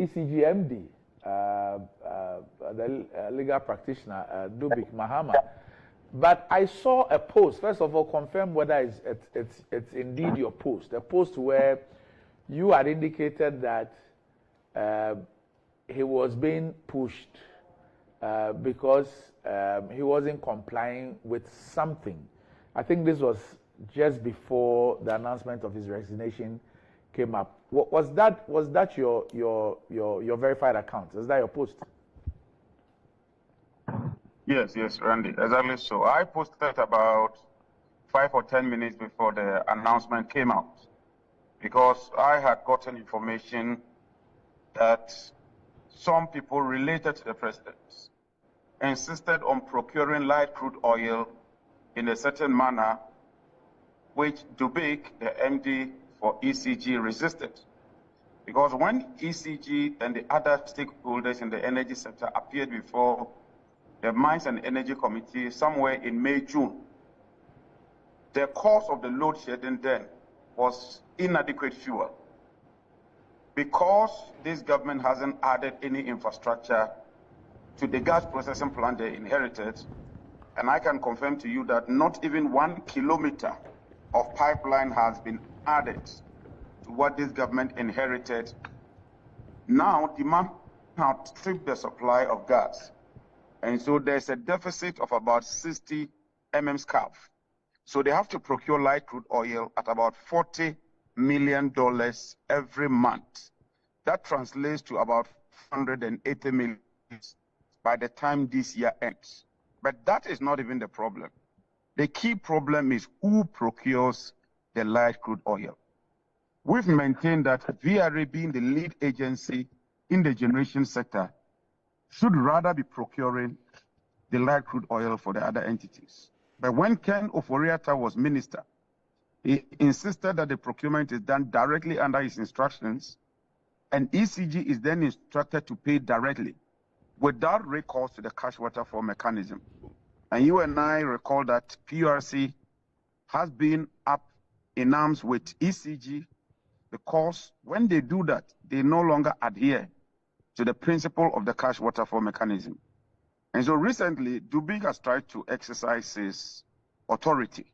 ECG MD, the legal practitioner, Dubik Mahama. But I saw a post. First of all, confirm whether it's indeed your post. A post where you had indicated that he was being pushed because he wasn't complying with something. I think this was just before the announcement of his resignation came up. Was that your verified account? Was that your post? Yes, Randy, exactly so. I posted about 5 or 10 minutes before the announcement came out because I had gotten information that some people related to the president insisted on procuring light crude oil in a certain manner, which Dubik, the MD for ECG, resisted. Because when ECG and the other stakeholders in the energy sector appeared before the Mines and Energy Committee somewhere in May, June, the cause of the load shedding then was inadequate fuel. Because this government hasn't added any infrastructure to the gas processing plant they inherited, and I can confirm to you that not even 1 kilometer of pipeline has been added to what this government inherited. Now, demand outstripped the supply of gas. And so there's a deficit of about 60 MMscf. So they have to procure light crude oil at about $40 million every month. That translates to about 180 million by the time this year ends. But that is not even the problem. The key problem is who procures the light crude oil. We've maintained that VRA, being the lead agency in the generation sector, should rather be procuring the light crude oil for the other entities. But when Ken Ofori-Atta was minister, he insisted that the procurement is done directly under his instructions, and ECG is then instructed to pay directly without recourse to the cash waterfall mechanism. And you and I recall that PRC has been up in arms with ECG because when they do that, they no longer adhere to the principle of the cash waterfall mechanism. And so recently, Dubik has tried to exercise his authority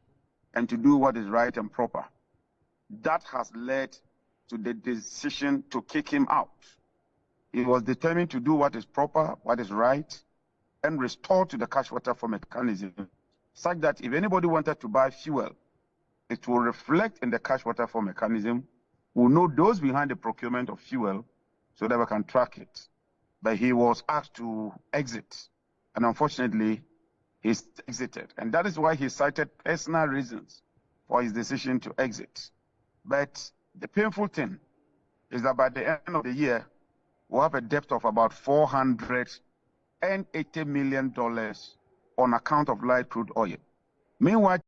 and to do what is right and proper. That has led to the decision to kick him out. He was determined to do what is proper, what is right, and restore to the cash waterfall mechanism, such that if anybody wanted to buy fuel, it will reflect in the cash waterfall mechanism. We'll know those behind the procurement of fuel so that we can track it. But he was asked to exit, and unfortunately, he's exited. And that is why he cited personal reasons for his decision to exit. But the painful thing is that by the end of the year, we'll have a debt of about $480 million on account of light crude oil. Meanwhile,